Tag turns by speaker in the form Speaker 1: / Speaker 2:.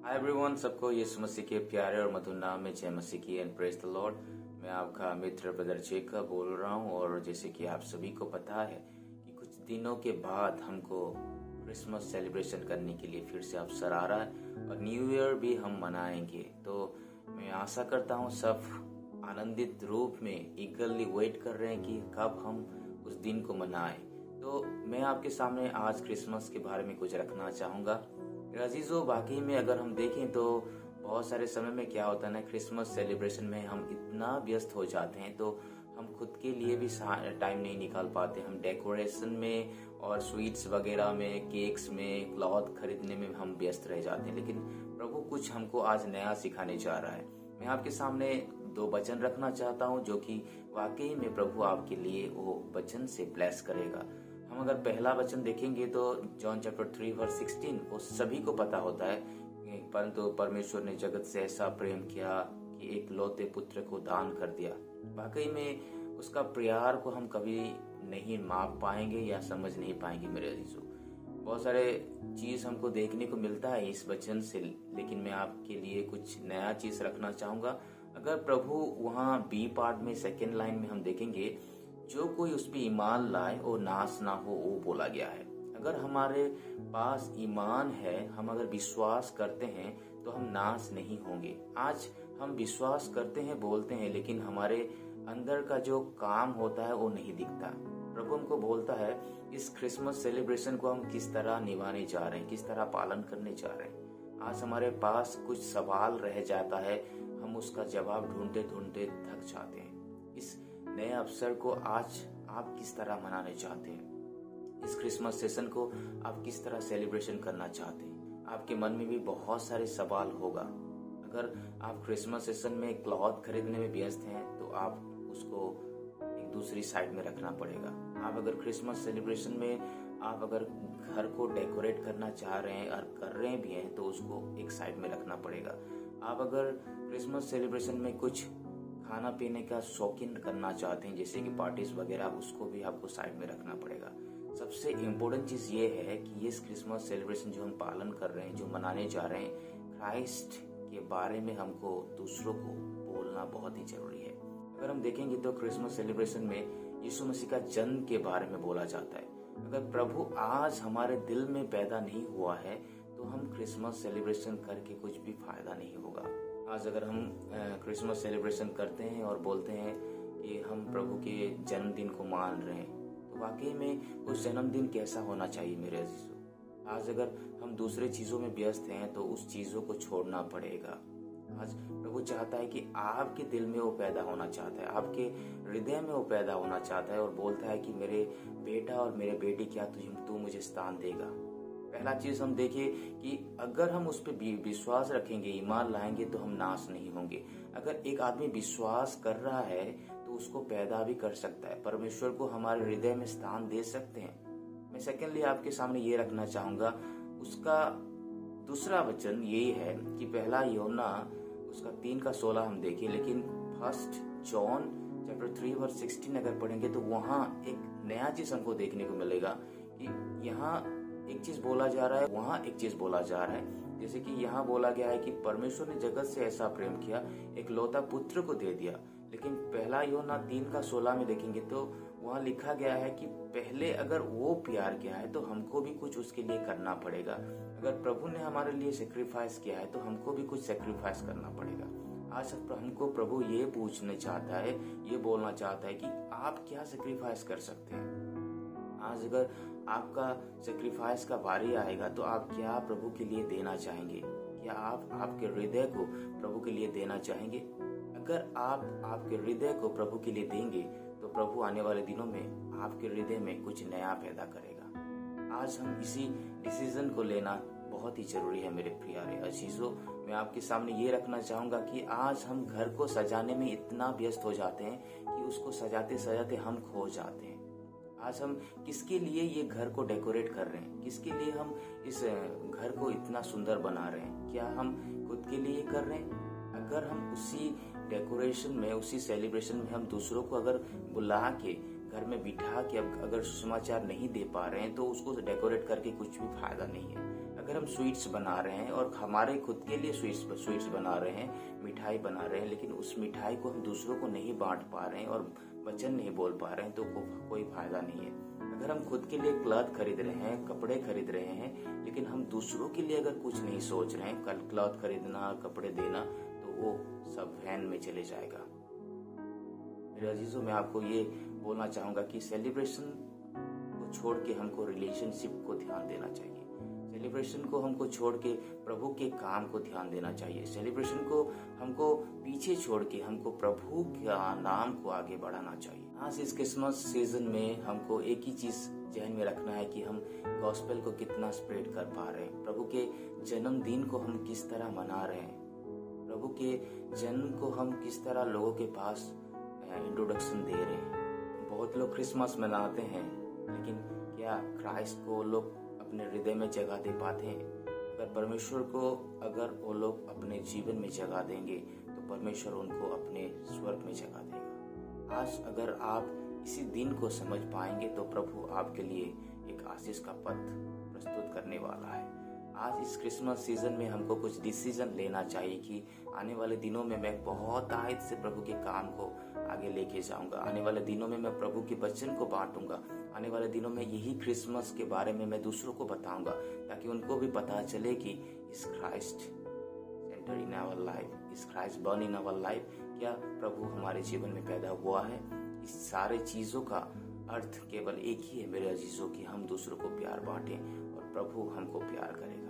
Speaker 1: Hi everyone, सबको यीशु मसीह के प्यारे और मधुर नाम में जय मसीह की एंड प्रेज द लॉर्ड। मैं आपका मित्र ब्रदर जेकब बोल रहा हूँ। और जैसे कि आप सभी को पता है कि कुछ दिनों के बाद हमको क्रिसमस सेलिब्रेशन करने के लिए फिर से अवसर आ रहा है और न्यू ईयर भी हम मनाएंगे। तो मैं आशा करता हूँ सब आनंदित रूप में ईगरली वेट कर रहे हैं कि कब हम उस दिन को मनाएं। तो मैं आपके सामने आज क्रिसमस के बारे में कुछ रखना चाहूँगा। अजीजों, वाकई में अगर हम देखें तो बहुत सारे समय में क्या होता है ना, क्रिसमस सेलिब्रेशन में हम इतना व्यस्त हो जाते हैं तो हम खुद के लिए भी टाइम नहीं निकाल पाते। हम डेकोरेशन में और स्वीट्स वगैरह में, केक्स में, क्लॉथ खरीदने में हम व्यस्त रह जाते हैं। लेकिन प्रभु कुछ हमको आज नया सिखाने जा रहा है। मैं आपके सामने 2 वचन रखना चाहता हूँ जो कि वाकई में प्रभु आपके लिए वो वचन से ब्लेस करेगा। हम अगर पहला वचन देखेंगे तो जॉन चैप्टर 3 वर्स 16 वो सभी को पता होता है, परंतु परमेश्वर ने जगत से ऐसा प्रेम किया कि एक लौते पुत्र को दान कर दिया। वाकई में उसका प्यार को हम कभी नहीं माप पाएंगे या समझ नहीं पाएंगे मेरे अजीजों। बहुत सारे चीज हमको देखने को मिलता है इस वचन से, लेकिन मैं आपके लिए कुछ नया चीज रखना चाहूंगा। अगर प्रभु वहाँ बी पार्ट में सेकेंड लाइन में हम देखेंगे, जो कोई उस पर ईमान लाए और नाश ना हो, वो बोला गया है। अगर हमारे पास ईमान है, हम अगर विश्वास करते हैं तो हम नाश नहीं होंगे। आज हम विश्वास करते हैं, बोलते हैं, लेकिन हमारे अंदर का जो काम होता है वो नहीं दिखता। प्रभु हमको बोलता है इस क्रिसमस सेलिब्रेशन को हम किस तरह निभाने जा रहे हैं, किस तरह पालन करने जा रहे हैं। आज हमारे पास कुछ सवाल रह जाता है, हम उसका जवाब ढूंढते ढूंढते थक जाते हैं। इस नए अवसर को आज आप किस तरह मनाने चाहते हैं? इस क्रिसमस सेशन को आप किस तरह सेलिब्रेशन करना चाहते हैं? आपके मन में भी बहुत सारे सवाल होगा। अगर आप क्रिसमस सेशन में क्लॉथ खरीदने में व्यस्त हैं तो आप उसको एक दूसरी साइड में रखना पड़ेगा। आप अगर क्रिसमस सेलिब्रेशन में आप अगर घर को डेकोरेट करना चाह रहे हैं और कर रहे भी हैं तो उसको एक साइड में रखना पड़ेगा। आप अगर क्रिसमस सेलिब्रेशन में कुछ खाना पीने का शौकीन करना चाहते हैं, जैसे कि पार्टीज वगैरह, उसको भी आपको साइड में रखना पड़ेगा। सबसे इम्पोर्टेंट चीज ये है कि ये क्रिसमस सेलिब्रेशन जो हम पालन कर रहे हैं, जो मनाने जा रहे हैं, क्राइस्ट के बारे में हमको दूसरों को बोलना बहुत ही जरूरी है। अगर हम देखेंगे तो क्रिसमस सेलिब्रेशन में यीशु मसीह का जन्म के बारे में बोला जाता है। अगर प्रभु आज हमारे दिल में पैदा नहीं हुआ है तो हम क्रिसमस सेलिब्रेशन करके कुछ भी फायदा नहीं होगा। आज अगर हम क्रिसमस सेलिब्रेशन करते हैं और बोलते हैं कि हम प्रभु के जन्मदिन को मान रहे हैं, तो वाकई में उस जन्मदिन कैसा होना चाहिए मेरे अजीजों। आज अगर हम दूसरे चीजों में व्यस्त हैं तो उस चीजों को छोड़ना पड़ेगा। आज प्रभु चाहता है कि आपके दिल में वो पैदा होना चाहता है, आपके हृदय में वो पैदा होना चाहता है और बोलता है कि मेरे बेटा और मेरे बेटी, क्या तू मुझे स्थान देगा? पहला चीज हम देखिए कि अगर हम उस पर विश्वास रखेंगे, ईमान लाएंगे तो हम नाश नहीं होंगे। अगर एक आदमी विश्वास कर रहा है तो उसको पैदा भी कर सकता है, परमेश्वर को हमारे हृदय में स्थान दे सकते हैं। मैं सेकेंडली आपके सामने ये रखना चाहूंगा, उसका दूसरा वचन यही है कि पहला यूहन्ना उसका 3:16 हम देखें, लेकिन फर्स्ट जॉन चैप्टर 3 वर्स 16 अगर पढ़ेंगे तो वहां एक नया चीज हमको देखने को मिलेगा कि यहाँ एक चीज बोला जा रहा है, वहां एक चीज बोला जा रहा है। जैसे कि यहाँ बोला गया है कि परमेश्वर ने जगत से ऐसा प्रेम किया, एक लौता पुत्र को दे दिया। लेकिन पहला यूहन्ना 3:16 में देखेंगे तो वहाँ लिखा गया है कि पहले अगर वो प्यार किया है तो हमको भी कुछ उसके लिए करना पड़ेगा। अगर प्रभु ने हमारे लिए सेक्रीफाइस किया है तो हमको भी कुछ सेक्रीफाइस करना पड़ेगा। आज हमको प्रभु ये पूछना चाहता है, ये बोलना चाहता है कि आप क्या सेक्रीफाइस कर सकते हैं। आज अगर आपका सेक्रीफाइस का बारी आएगा तो आप क्या प्रभु के लिए देना चाहेंगे? क्या आप आपके हृदय को प्रभु के लिए देना चाहेंगे? अगर आप आपके हृदय को प्रभु के लिए देंगे तो प्रभु आने वाले दिनों में आपके हृदय में कुछ नया पैदा करेगा। आज हम इसी डिसीजन को लेना बहुत ही जरूरी है मेरे प्यारे अजीजों। मैं आपके सामने ये रखना चाहूंगा कि आज हम घर को सजाने में इतना व्यस्त हो जाते हैं कि उसको सजाते सजाते हम खो जाते हैं। आज हम किसके लिए ये घर को डेकोरेट कर रहे हैं, किसके लिए हम इस घर को इतना सुंदर बना रहे हैं? क्या हम खुद के लिए कर रहे हैं? अगर हम उसी डेकोरेशन में, उसी सेलिब्रेशन में हम दूसरों को अगर बुला के घर में बिठा के अगर सुसमाचार नहीं दे पा रहे हैं तो उसको डेकोरेट करके कुछ भी फायदा नहीं है। अगर हम स्वीट्स बना रहे हैं और हमारे खुद के लिए स्वीट्स बना रहे हैं, मिठाई बना रहे हैं, लेकिन उस मिठाई को हम दूसरों को नहीं बांट पा रहे हैं और वचन नहीं बोल पा रहे हैं, तो कोई फायदा नहीं है। अगर हम खुद के लिए क्लॉथ खरीद रहे हैं, कपड़े खरीद रहे हैं, लेकिन हम दूसरों के लिए अगर कुछ नहीं सोच रहे हैं, कल क्लॉथ खरीदना, कपड़े देना, तो वो सब वैन में चले जाएगा। मेरे अजीजों, मैं आपको ये बोलना चाहूंगा कि सेलिब्रेशन को छोड़ के हमको रिलेशनशिप को ध्यान देना चाहिए। सेलिब्रेशन को हमको छोड़ के प्रभु के काम को ध्यान देना चाहिए। सेलिब्रेशन को हमको पीछे छोड़ के हमको प्रभु का नाम को आगे बढ़ाना चाहिए। आज इस क्रिसमस सीजन में हमको एक ही चीज ध्यान में रखना है कि हम गॉस्पेल को कितना स्प्रेड कर पा रहे हैं, प्रभु के जन्मदिन को हम किस तरह मना रहे हैं, प्रभु के जन्म को हम किस तरह लोगों के पास इंट्रोडक्शन दे रहे हैं। बहुत लोग क्रिसमस मनाते हैं, लेकिन क्या क्राइस्ट को लोग अपने हृदय में जगह दे पाते हैं? अगर परमेश्वर को अगर वो लोग अपने जीवन में जगह देंगे, तो परमेश्वर उनको अपने स्वर्ग में जगह देगा। आज अगर आप इसी दिन को समझ पाएंगे, तो प्रभु आपके लिए एक आशीष का पथ प्रस्तुत करने वाला है। आज इस क्रिसमस सीजन में हमको कुछ डिसीजन लेना चाहिए कि आने वाले दिनों में मैं बहुत आयत से प्रभु के काम को आगे लेके जाऊंगा। आने वाले दिनों में मैं प्रभु के वचन को बांटूंगा। आने वाले दिनों में यही क्रिसमस के बारे में मैं दूसरों को बताऊंगा, ताकि उनको भी पता चले कि is Christ centre in our life, is Christ born in our life, क्या प्रभु हमारे जीवन में पैदा हुआ है। इस सारे चीजों का अर्थ केवल एक ही है मेरे अजीजों, कि हम दूसरों को प्यार बांटें और प्रभु हमको प्यार करेगा।